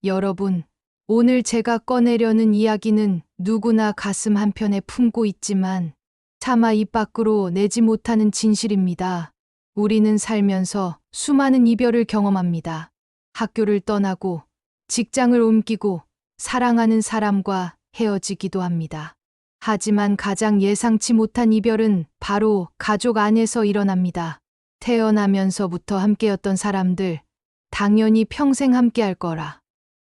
여러분, 오늘 제가 꺼내려는 이야기는 누구나 가슴 한편에 품고 있지만 차마 입 밖으로 내지 못하는 진실입니다. 우리는 살면서 수많은 이별을 경험합니다. 학교를 떠나고 직장을 옮기고 사랑하는 사람과 헤어지기도 합니다. 하지만 가장 예상치 못한 이별은 바로 가족 안에서 일어납니다. 태어나면서부터 함께였던 사람들, 당연히 평생 함께할 거라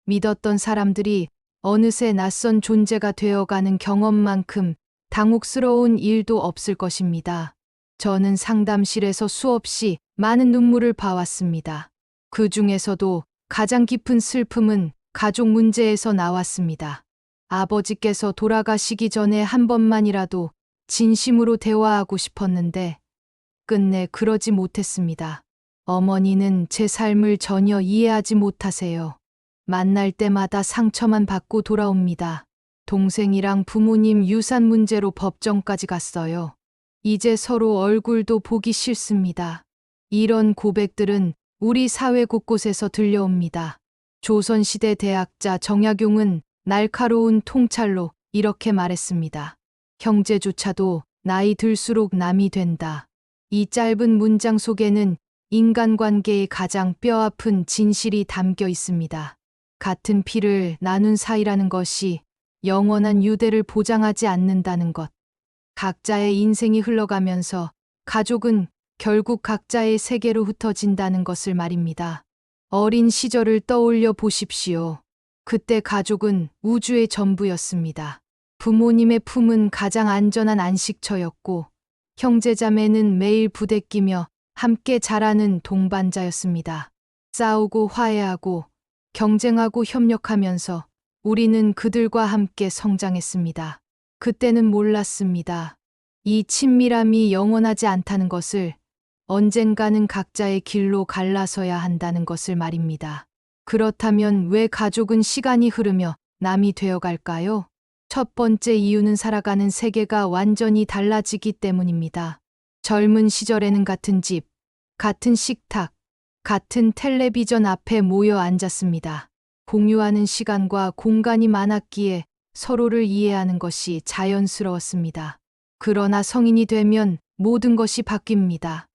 믿었던 사람들이 어느새 낯선 존재가 되어가는 경험만큼 당혹스러운 일도 없을 것입니다. 저는 상담실에서 수없이 많은 눈물을 봐왔습니다. 그 중에서도 가장 깊은 슬픔은 가족 문제에서 나왔습니다. 아버지께서 돌아가시기 전에 한 번만이라도 진심으로 대화하고 싶었는데 끝내 그러지 못했습니다. 어머니는 제 삶을 전혀 이해하지 못하세요. 만날 때마다 상처만 받고 돌아옵니다. 동생이랑 부모님 유산 문제로 법정까지 갔어요. 이제 서로 얼굴도 보기 싫습니다. 이런 고백들은 우리 사회 곳곳에서 들려옵니다. 조선시대 대학자 정약용은 날카로운 통찰로 이렇게 말했습니다. 형제조차도 나이 들수록 남이 된다. 이 짧은 문장 속에는 인간관계의 가장 뼈아픈 진실이 담겨 있습니다. 같은 피를 나눈 사이라는 것이 영원한 유대를 보장하지 않는다는 것. 각자의 인생이 흘러가면서 가족은 결국 각자의 세계로 흩어진다는 것을 말입니다. 어린 시절을 떠올려 보십시오. 그때 가족은 우주의 전부였습니다. 부모님의 품은 가장 안전한 안식처였고 형제자매는 매일 부대끼며 함께 자라는 동반자였습니다. 싸우고 화해하고 경쟁하고 협력하면서 우리는 그들과 함께 성장했습니다. 그때는 몰랐습니다. 이 친밀함이 영원하지 않다는 것을, 언젠가는 각자의 길로 갈라서야 한다는 것을 말입니다. 그렇다면 왜 가족은 시간이 흐르며 남이 되어갈까요? 첫 번째 이유는 살아가는 세계가 완전히 달라지기 때문입니다. 젊은 시절에는 같은 집, 같은 식탁, 같은 텔레비전 앞에 모여 앉았습니다. 공유하는 시간과 공간이 많았기에 서로를 이해하는 것이 자연스러웠습니다. 그러나 성인이 되면 모든 것이 바뀝니다.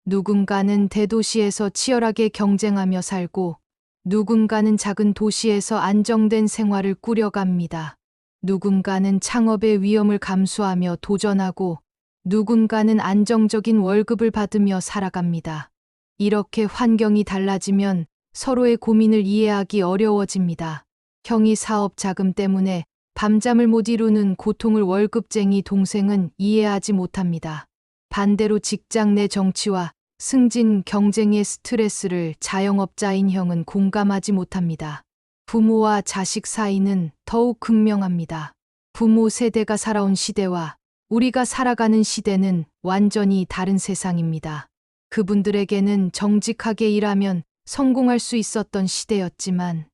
누군가는 대도시에서 치열하게 경쟁하며 살고 누군가는 작은 도시에서 안정된 생활을 꾸려갑니다. 누군가는 창업의 위험을 감수하며 도전하고 누군가는 안정적인 월급을 받으며 살아갑니다. 이렇게 환경이 달라지면 서로의 고민을 이해하기 어려워집니다. 형이 사업 자금 때문에 밤잠을 못 이루는 고통을 월급쟁이 동생은 이해하지 못합니다. 반대로 직장 내 정치와 승진 경쟁의 스트레스를 자영업자인 형은 공감하지 못합니다. 부모와 자식 사이는 더욱 극명합니다. 부모 세대가 살아온 시대와 우리가 살아가는 시대는 완전히 다른 세상입니다. 그분들에게는 정직하게 일하면 성공할 수 있었던 시대였지만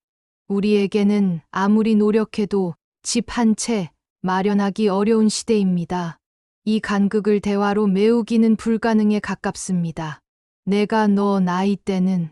우리에게는 아무리 노력해도 집 한 채 마련하기 어려운 시대입니다. 이 간극을 대화로 메우기는 불가능에 가깝습니다. 내가 너 나이 때는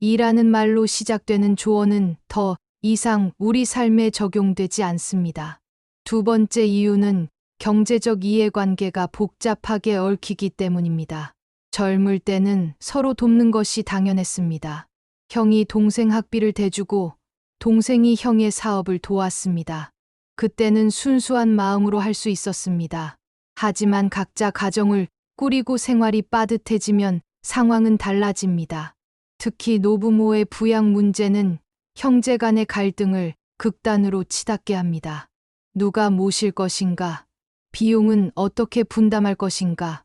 이라는 말로 시작되는 조언은 더 이상 우리 삶에 적용되지 않습니다. 두 번째 이유는 경제적 이해관계가 복잡하게 얽히기 때문입니다. 젊을 때는 서로 돕는 것이 당연했습니다. 형이 동생 학비를 대주고 동생이 형의 사업을 도왔습니다. 그때는 순수한 마음으로 할 수 있었습니다. 하지만 각자 가정을 꾸리고 생활이 빠듯해지면 상황은 달라집니다. 특히 노부모의 부양 문제는 형제 간의 갈등을 극단으로 치닫게 합니다. 누가 모실 것인가? 비용은 어떻게 분담할 것인가?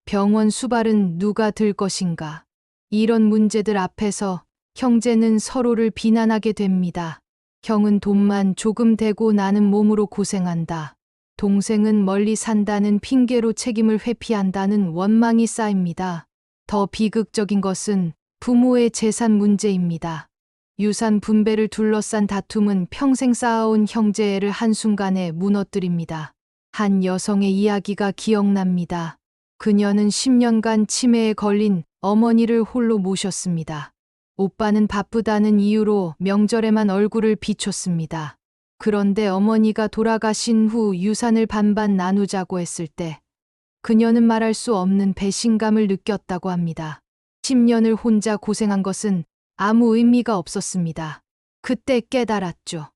병원 수발은 누가 들 것인가? 이런 문제들 앞에서 형제는 서로를 비난하게 됩니다. 형은 돈만 조금 대고 나는 몸으로 고생한다. 동생은 멀리 산다는 핑계로 책임을 회피한다는 원망이 쌓입니다. 더 비극적인 것은 부모의 재산 문제입니다. 유산 분배를 둘러싼 다툼은 평생 쌓아온 형제애를 한순간에 무너뜨립니다. 한 여성의 이야기가 기억납니다. 그녀는 10년간 치매에 걸린 어머니를 홀로 모셨습니다. 오빠는 바쁘다는 이유로 명절에만 얼굴을 비췄습니다. 그런데 어머니가 돌아가신 후 유산을 반반 나누자고 했을 때 그녀는 말할 수 없는 배신감을 느꼈다고 합니다. 10년을 혼자 고생한 것은 아무 의미가 없었습니다. 그때 깨달았죠.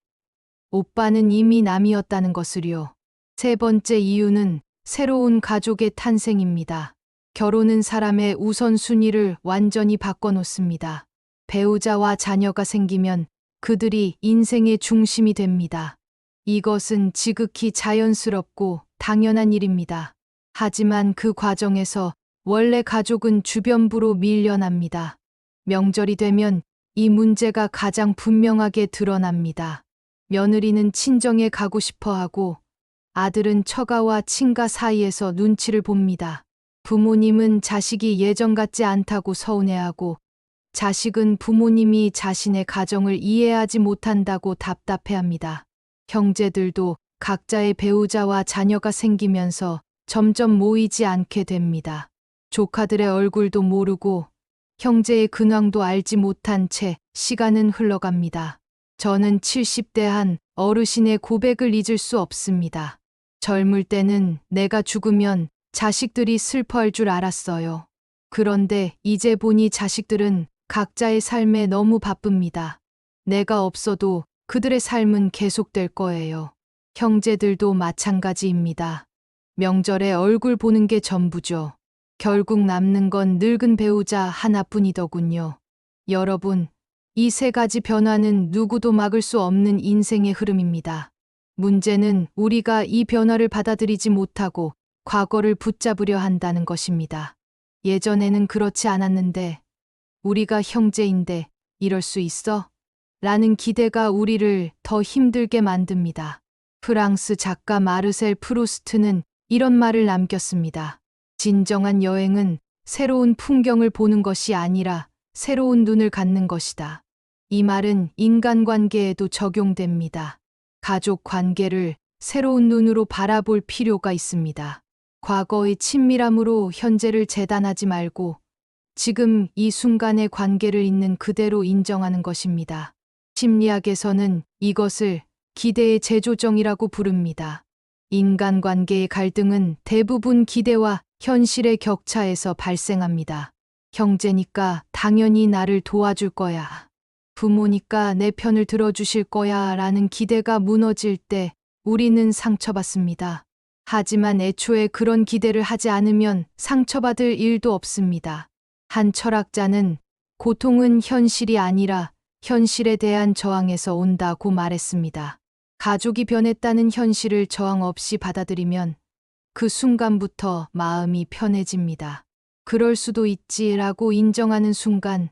오빠는 이미 남이었다는 것을요. 세 번째 이유는 새로운 가족의 탄생입니다. 결혼은 사람의 우선순위를 완전히 바꿔놓습니다. 배우자와 자녀가 생기면 그들이 인생의 중심이 됩니다. 이것은 지극히 자연스럽고 당연한 일입니다. 하지만 그 과정에서 원래 가족은 주변부로 밀려납니다. 명절이 되면 이 문제가 가장 분명하게 드러납니다. 며느리는 친정에 가고 싶어 하고 아들은 처가와 친가 사이에서 눈치를 봅니다. 부모님은 자식이 예전 같지 않다고 서운해하고 자식은 부모님이 자신의 가정을 이해하지 못한다고 답답해합니다. 형제들도 각자의 배우자와 자녀가 생기면서 점점 모이지 않게 됩니다. 조카들의 얼굴도 모르고 형제의 근황도 알지 못한 채 시간은 흘러갑니다. 저는 70대 한 어르신의 고백을 잊을 수 없습니다. 젊을 때는 내가 죽으면 자식들이 슬퍼할 줄 알았어요. 그런데 이제 보니 자식들은 각자의 삶에 너무 바쁩니다. 내가 없어도 그들의 삶은 계속될 거예요. 형제들도 마찬가지입니다. 명절에 얼굴 보는 게 전부죠. 결국 남는 건 늙은 배우자 하나뿐이더군요. 여러분, 이 세 가지 변화는 누구도 막을 수 없는 인생의 흐름입니다. 문제는 우리가 이 변화를 받아들이지 못하고 과거를 붙잡으려 한다는 것입니다. 예전에는 그렇지 않았는데, 우리가 형제인데 이럴 수 있어? 라는 기대가 우리를 더 힘들게 만듭니다. 프랑스 작가 마르셀 프루스트는 이런 말을 남겼습니다. 진정한 여행은 새로운 풍경을 보는 것이 아니라 새로운 눈을 갖는 것이다. 이 말은 인간관계에도 적용됩니다. 가족 관계를 새로운 눈으로 바라볼 필요가 있습니다. 과거의 친밀함으로 현재를 재단하지 말고 지금 이 순간의 관계를 있는 그대로 인정하는 것입니다. 심리학에서는 이것을 기대의 재조정이라고 부릅니다. 인간관계의 갈등은 대부분 기대와 현실의 격차에서 발생합니다. 형제니까 당연히 나를 도와줄 거야. 부모니까 내 편을 들어주실 거야 라는 기대가 무너질 때 우리는 상처받습니다. 하지만 애초에 그런 기대를 하지 않으면 상처받을 일도 없습니다. 한 철학자는 고통은 현실이 아니라 현실에 대한 저항에서 온다고 말했습니다. 가족이 변했다는 현실을 저항 없이 받아들이면 그 순간부터 마음이 편해집니다. 그럴 수도 있지라고 인정하는 순간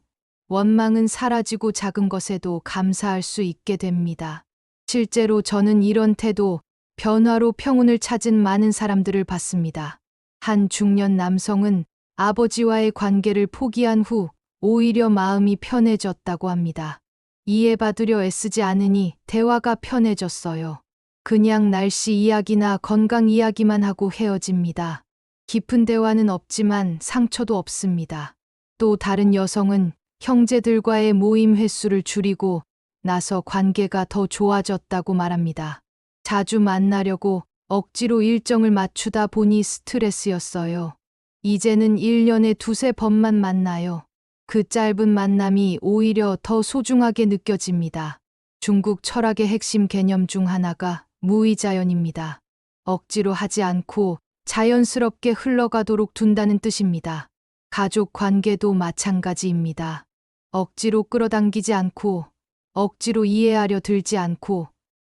원망은 사라지고 작은 것에도 감사할 수 있게 됩니다. 실제로 저는 이런 태도, 변화로 평온을 찾은 많은 사람들을 봤습니다. 한 중년 남성은 아버지와의 관계를 포기한 후 오히려 마음이 편해졌다고 합니다. 이해받으려 애쓰지 않으니 대화가 편해졌어요. 그냥 날씨 이야기나 건강 이야기만 하고 헤어집니다. 깊은 대화는 없지만 상처도 없습니다. 또 다른 여성은 형제들과의 모임 횟수를 줄이고 나서 관계가 더 좋아졌다고 말합니다. 자주 만나려고 억지로 일정을 맞추다 보니 스트레스였어요. 이제는 1년에 두세 번만 만나요. 그 짧은 만남이 오히려 더 소중하게 느껴집니다. 중국 철학의 핵심 개념 중 하나가 무의자연입니다. 억지로 하지 않고 자연스럽게 흘러가도록 둔다는 뜻입니다. 가족 관계도 마찬가지입니다. 억지로 끌어당기지 않고 억지로 이해하려 들지 않고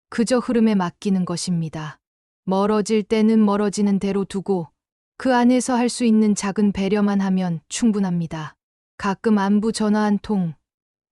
그저 흐름에 맡기는 것입니다. 멀어질 때는 멀어지는 대로 두고 그 안에서 할 수 있는 작은 배려만 하면 충분합니다. 가끔 안부 전화 한 통,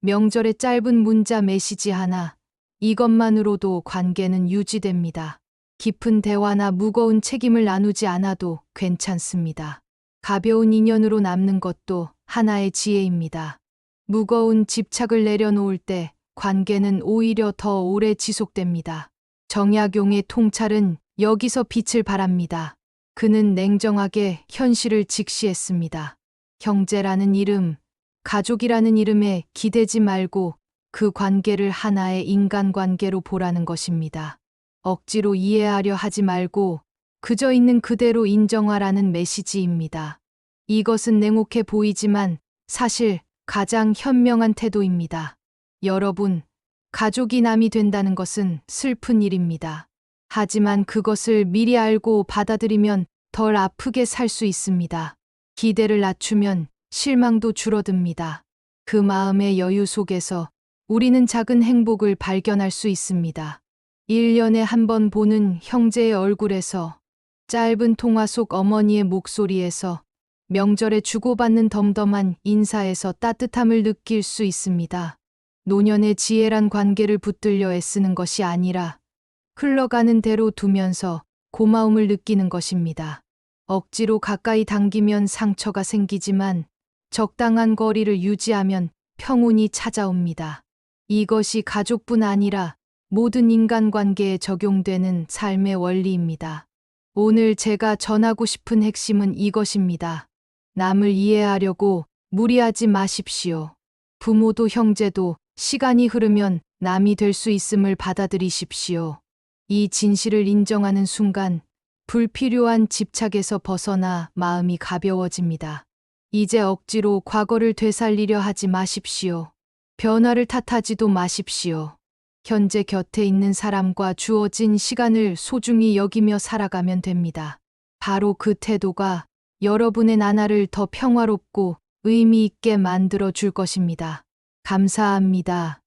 명절에 짧은 문자 메시지 하나, 이것만으로도 관계는 유지됩니다. 깊은 대화나 무거운 책임을 나누지 않아도 괜찮습니다. 가벼운 인연으로 남는 것도 하나의 지혜입니다. 무거운 집착을 내려놓을 때 관계는 오히려 더 오래 지속됩니다. 정약용의 통찰은 여기서 빛을 발합니다. 그는 냉정하게 현실을 직시했습니다. 형제라는 이름, 가족이라는 이름에 기대지 말고 그 관계를 하나의 인간관계로 보라는 것입니다. 억지로 이해하려 하지 말고 그저 있는 그대로 인정하라는 메시지입니다. 이것은 냉혹해 보이지만 사실 가장 현명한 태도입니다. 여러분, 가족이 남이 된다는 것은 슬픈 일입니다. 하지만 그것을 미리 알고 받아들이면 덜 아프게 살 수 있습니다. 기대를 낮추면 실망도 줄어듭니다. 그 마음의 여유 속에서 우리는 작은 행복을 발견할 수 있습니다. 1년에 한 번 보는 형제의 얼굴에서, 짧은 통화 속 어머니의 목소리에서, 명절에 주고받는 덤덤한 인사에서 따뜻함을 느낄 수 있습니다. 노년의 지혜란 관계를 붙들려 애쓰는 것이 아니라 흘러가는 대로 두면서 고마움을 느끼는 것입니다. 억지로 가까이 당기면 상처가 생기지만 적당한 거리를 유지하면 평온이 찾아옵니다. 이것이 가족뿐 아니라 모든 인간관계에 적용되는 삶의 원리입니다. 오늘 제가 전하고 싶은 핵심은 이것입니다. 남을 이해하려고 무리하지 마십시오. 부모도 형제도 시간이 흐르면 남이 될 수 있음을 받아들이십시오. 이 진실을 인정하는 순간 불필요한 집착에서 벗어나 마음이 가벼워집니다. 이제 억지로 과거를 되살리려 하지 마십시오. 변화를 탓하지도 마십시오. 현재 곁에 있는 사람과 주어진 시간을 소중히 여기며 살아가면 됩니다. 바로 그 태도가 여러분의 나날을 더 평화롭고 의미 있게 만들어 줄 것입니다. 감사합니다.